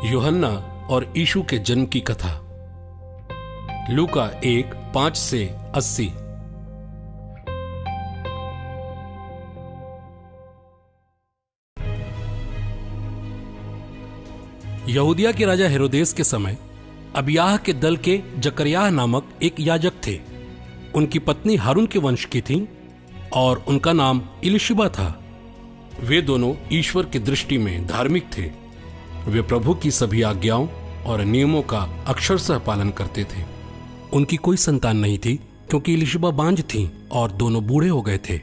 यूहन्ना और यीशु के जन्म की कथा। लूका 1:5 से 80। यहूदिया के राजा हेरोदेस के समय अबियाह के दल के जकरयाह नामक एक याजक थे। उनकी पत्नी हारून के वंश की थी और उनका नाम इलिशिबा था। वे दोनों ईश्वर की दृष्टि में धार्मिक थे। वे प्रभु की सभी आज्ञाओं और नियमों का अक्षरशः पालन करते थे। उनकी कोई संतान नहीं थी क्योंकि इलिशिबा बांझ थी और दोनों बूढ़े हो गए थे।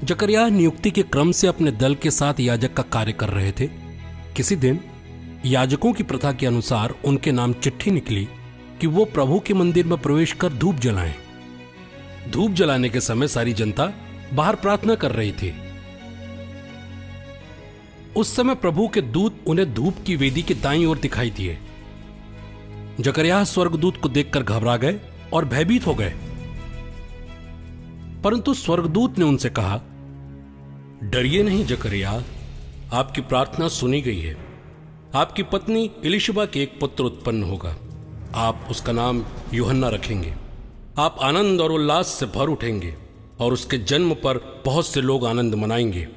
जकरयाह नियुक्ति के क्रम से अपने दल के साथ याजक का कार्य कर रहे थे। किसी दिन याजकों की प्रथा के अनुसार उनके नाम चिट्ठी निकली कि वो प्रभु के मंदिर में प्रवेश कर धूप जलाएं। धूप जलाने के समय सारी जनता बाहर प्रार्थना कर रही थी। उस समय प्रभु के दूत उन्हें धूप की वेदी के दाईं ओर दिखाई दिए। जकरयाह स्वर्गदूत को देखकर घबरा गए और भयभीत हो गए। परंतु स्वर्गदूत ने उनसे कहा, डरिए नहीं जकरयाह, आपकी प्रार्थना सुनी गई है। आपकी पत्नी इलिशिबा के एक पुत्र उत्पन्न होगा। आप उसका नाम यूहन्ना रखेंगे। आप आनंद और उल्लास से भर उठेंगे और उसके जन्म पर बहुत से लोग आनंद मनाएंगे।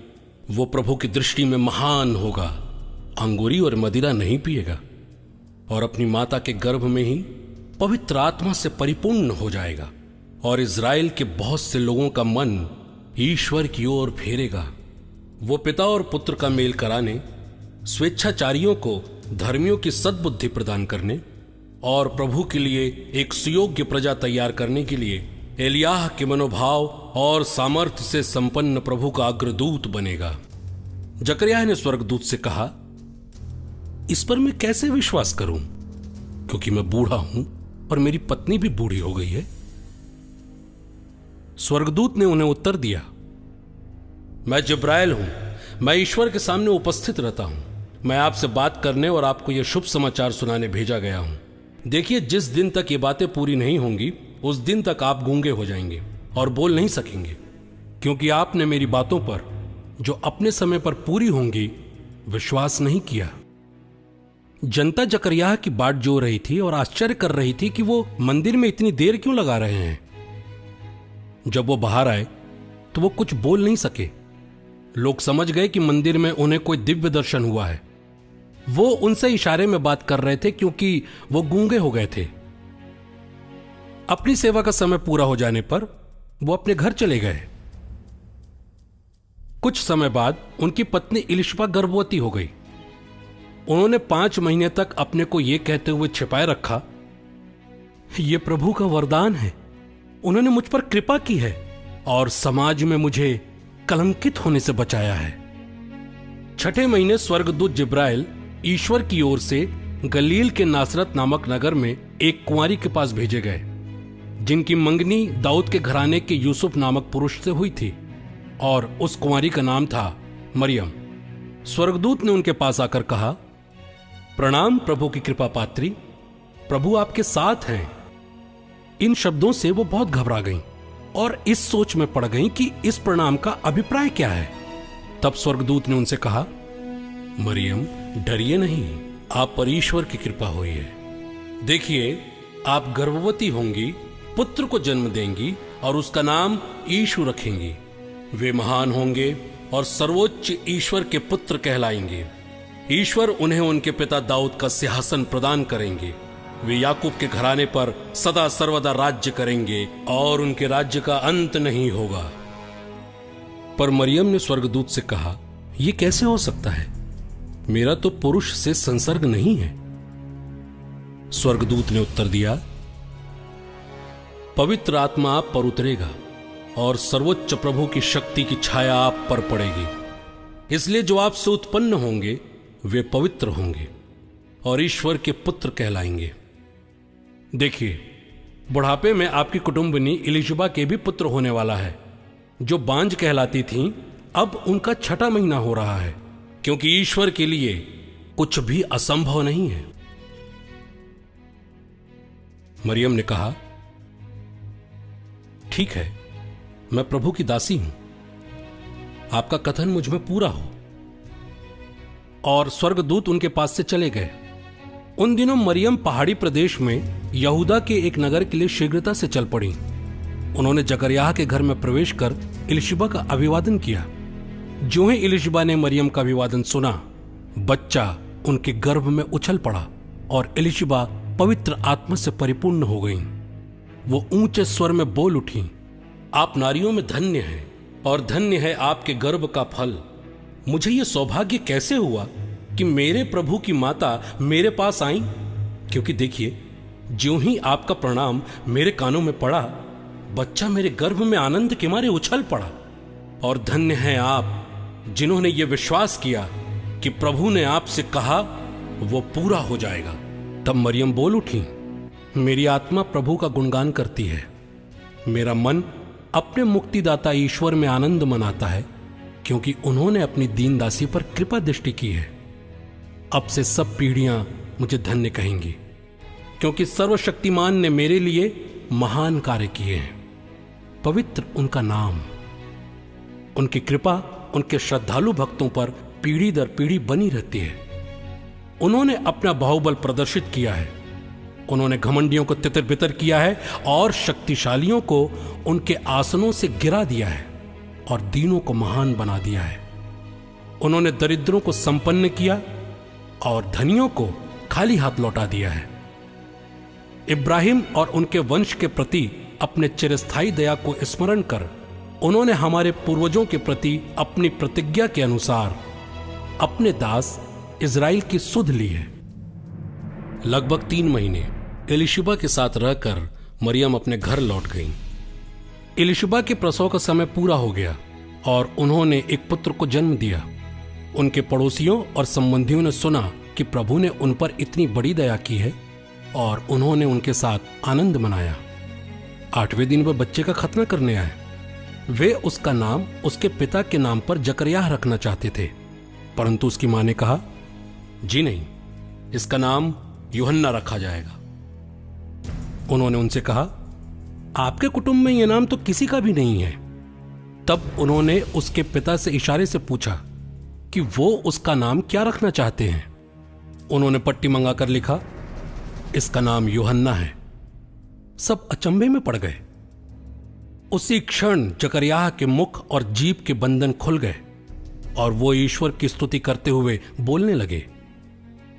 वो प्रभु की दृष्टि में महान होगा, अंगूरी और मदिरा नहीं पिएगा और अपनी माता के गर्भ में ही पवित्र आत्मा से परिपूर्ण हो जाएगा और इज़राइल के बहुत से लोगों का मन ईश्वर की ओर फेरेगा। वो पिता और पुत्र का मेल कराने, स्वेच्छाचारियों को धर्मियों की सद्बुद्धि प्रदान करने और प्रभु के लिए एक सुयोग्य प्रजा तैयार करने के लिए एलियाह के मनोभाव और सामर्थ्य से संपन्न प्रभु का अग्रदूत बनेगा। जकरयाह ने स्वर्गदूत से कहा, इस पर मैं कैसे विश्वास करूं, क्योंकि मैं बूढ़ा हूं और मेरी पत्नी भी बूढ़ी हो गई है। स्वर्गदूत ने उन्हें उत्तर दिया, मैं जिब्राइल हूं। मैं ईश्वर के सामने उपस्थित रहता हूं। मैं आपसे बात करने और आपको यह शुभ समाचार सुनाने भेजा गया हूं। देखिए, जिस दिन तक ये बातें पूरी नहीं होंगी उस दिन तक आप गूंगे हो जाएंगे और बोल नहीं सकेंगे, क्योंकि आपने मेरी बातों पर, जो अपने समय पर पूरी होंगी, विश्वास नहीं किया। जनता जकरयाह की बाट जो रही थी और आश्चर्य कर रही थी कि वो मंदिर में इतनी देर क्यों लगा रहे हैं। जब वो बाहर आए तो वो कुछ बोल नहीं सके। लोग समझ गए कि मंदिर में उन्हें कोई दिव्य दर्शन हुआ है। वो उनसे इशारे में बात कर रहे थे क्योंकि वो गूंगे हो गए थे। अपनी सेवा का समय पूरा हो जाने पर वो अपने घर चले गए। कुछ समय बाद उनकी पत्नी इलिशिबा गर्भवती हो गई। उन्होंने 5 महीने तक अपने को यह कहते हुए छिपाए रखा, यह प्रभु का वरदान है। उन्होंने मुझ पर कृपा की है और समाज में मुझे कलंकित होने से बचाया है। 6ठे महीने स्वर्गदूत जिब्राइल ईश्वर की ओर से गलील के नासरत नामक नगर में एक कुंवारी के पास भेजे गए, जिनकी मंगनी दाऊद के घराने के यूसुफ नामक पुरुष से हुई थी और उस कुंवारी का नाम था मरियम। स्वर्गदूत ने उनके पास आकर कहा, प्रणाम प्रभु की कृपा पात्री, प्रभु आपके साथ हैं। इन शब्दों से वो बहुत घबरा गईं और इस सोच में पड़ गईं कि इस प्रणाम का अभिप्राय क्या है। तब स्वर्गदूत ने उनसे कहा, मरियम, डरिए नहीं, आप पर ईश्वर की कृपा हुई है। देखिए, आप गर्भवती होंगी, पुत्र को जन्म देंगी और उसका नाम यीशु रखेंगी। वे महान होंगे और सर्वोच्च ईश्वर के पुत्र कहलाएंगे। ईश्वर उन्हें उनके पिता दाऊद का सिंहासन प्रदान करेंगे। वे याकूब के घराने पर सदा सर्वदा राज्य करेंगे और उनके राज्य का अंत नहीं होगा। पर मरियम ने स्वर्गदूत से कहा, यह कैसे हो सकता है? मेरा तो पुरुष से संसर्ग नहीं है। स्वर्गदूत ने उत्तर दिया, पवित्र आत्मा आप पर उतरेगा और सर्वोच्च प्रभु की शक्ति की छाया आप पर पड़ेगी। इसलिए जो आपसे उत्पन्न होंगे वे पवित्र होंगे और ईश्वर के पुत्र कहलाएंगे। देखिए, बुढ़ापे में आपकी कुटुंबिनी इलिशिबा के भी पुत्र होने वाला है। जो बांझ कहलाती थीं, अब उनका 6ठा महीना हो रहा है, क्योंकि ईश्वर के लिए कुछ भी असंभव नहीं है। मरियम ने कहा, ठीक है, मैं प्रभु की दासी हूं, आपका कथन मुझ में पूरा हो। और स्वर्गदूत उनके पास से चले गए। उन दिनों मरियम पहाड़ी प्रदेश में यहूदा के एक नगर के लिए शीघ्रता से चल पड़ी। उन्होंने जकरयाह के घर में प्रवेश कर इलिशिबा का अभिवादन किया। जो ही इलिशिबा ने मरियम का अभिवादन सुना, बच्चा उनके गर्भ में उछल पड़ा और इलिशिबा पवित्र आत्मा से परिपूर्ण हो गई। वो ऊंचे स्वर में बोल उठी, आप नारियों में धन्य हैं और धन्य है आपके गर्भ का फल। मुझे ये सौभाग्य कैसे हुआ कि मेरे प्रभु की माता मेरे पास आई? क्योंकि देखिए, ज्यों ही आपका प्रणाम मेरे कानों में पड़ा, बच्चा मेरे गर्भ में आनंद के मारे उछल पड़ा। और धन्य हैं आप जिन्होंने ये विश्वास किया कि प्रभु ने आपसे कहा वो पूरा हो जाएगा। तब मरियम बोल उठी, मेरी आत्मा प्रभु का गुणगान करती है, मेरा मन अपने मुक्तिदाता ईश्वर में आनंद मनाता है, क्योंकि उन्होंने अपनी दीन दासी पर कृपा दृष्टि की है। अब से सब पीढ़ियां मुझे धन्य कहेंगी, क्योंकि सर्वशक्तिमान ने मेरे लिए महान कार्य किए हैं। पवित्र उनका नाम। उनकी कृपा उनके श्रद्धालु भक्तों पर पीढ़ी दर पीढ़ी बनी रहती है। उन्होंने अपना बाहुबल प्रदर्शित किया है। उन्होंने घमंडियों को तितर बितर किया है और शक्तिशालियों को उनके आसनों से गिरा दिया है और दीनों को महान बना दिया है। उन्होंने दरिद्रों को संपन्न किया और धनियों को खाली हाथ लौटा दिया है। इब्राहिम और उनके वंश के प्रति अपने चिरस्थायी दया को स्मरण कर उन्होंने हमारे पूर्वजों के प्रति अपनी प्रतिज्ञा के अनुसार अपने दास इज़राइल की सुध ली है। लगभग 3 महीने इलिशिबा के साथ रहकर मरियम अपने घर लौट गईं। इलिशिबा के प्रसव का समय पूरा हो गया और उन्होंने एक पुत्र को जन्म दिया। उनके पड़ोसियों और संबंधियों ने सुना कि प्रभु ने उन पर इतनी बड़ी दया की है और उन्होंने उनके साथ आनंद मनाया। 8वें दिन वह बच्चे का खतना करने आए। वे उसका नाम उसके पिता के नाम पर जकरयाह रखना चाहते थे, परंतु उसकी मां ने कहा, जी नहीं, इसका नाम यूहन्ना रखा जाएगा। उन्होंने उनसे कहा, आपके कुटुंब में यह नाम तो किसी का भी नहीं है। तब उन्होंने उसके पिता से इशारे से पूछा कि वो उसका नाम क्या रखना चाहते हैं। उन्होंने पट्टी मंगाकर लिखा, इसका नाम यूहन्ना है। सब अचंभे में पड़ गए। उसी क्षण जकरयाह के मुख और जीभ के बंधन खुल गए और वो ईश्वर की स्तुति करते हुए बोलने लगे।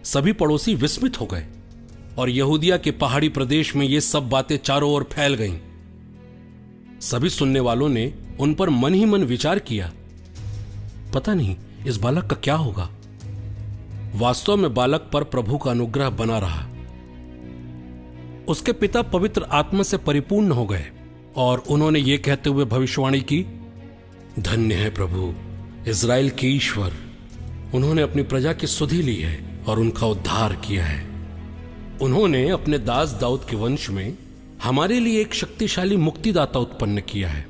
सभी पड़ोसी विस्मित हो गए और यहूदिया के पहाड़ी प्रदेश में ये सब बातें चारों ओर फैल गईं। सभी सुनने वालों ने उन पर मन ही मन विचार किया, पता नहीं इस बालक का क्या होगा। वास्तव में बालक पर प्रभु का अनुग्रह बना रहा। उसके पिता पवित्र आत्मा से परिपूर्ण हो गए और उन्होंने ये कहते हुए भविष्यवाणी की, धन्य है प्रभु इज़राइल के ईश्वर, उन्होंने अपनी प्रजा की सुधि ली है और उनका उद्धार किया है। उन्होंने अपने दास दाऊद के वंश में हमारे लिए एक शक्तिशाली मुक्तिदाता उत्पन्न किया है।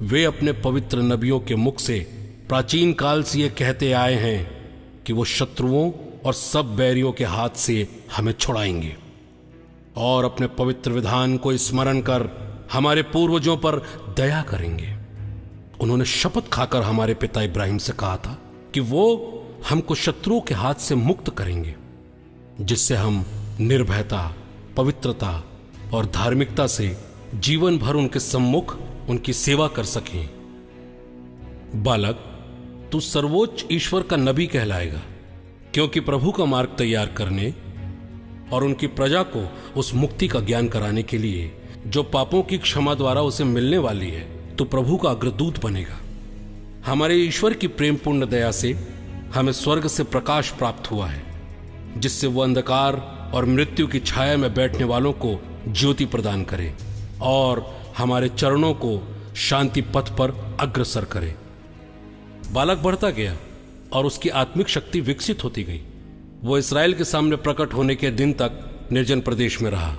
वे अपने पवित्र नबियों के मुख से प्राचीन काल से ये कहते आए हैं कि वो शत्रुओं और सब बैरियों के हाथ से हमें छुड़ाएंगे और अपने पवित्र विधान को स्मरण कर हमारे पूर्वजों पर दया करेंगे। उन्होंने शपथ खाकर हमारे पिता इब्राहिम से कहा था कि वो हमको शत्रुओं के हाथ से मुक्त करेंगे, जिससे हम निर्भयता, पवित्रता और धार्मिकता से जीवन भर उनके सम्मुख उनकी सेवा कर सकें। बालक, तू सर्वोच्च ईश्वर का नबी कहलाएगा, क्योंकि प्रभु का मार्ग तैयार करने और उनकी प्रजा को उस मुक्ति का ज्ञान कराने के लिए जो पापों की क्षमा द्वारा उसे मिलने वाली है, तो प्रभु का अग्रदूत बनेगा। हमारे ईश्वर की प्रेमपूर्ण दया से हमें स्वर्ग से प्रकाश प्राप्त हुआ है, जिससे वह अंधकार और मृत्यु की छाया में बैठने वालों को ज्योति प्रदान करे और हमारे चरणों को शांति पथ पर अग्रसर करे। बालक बढ़ता गया और उसकी आत्मिक शक्ति विकसित होती गई। वो इस्राएल के सामने प्रकट होने के दिन तक निर्जन प्रदेश में रहा।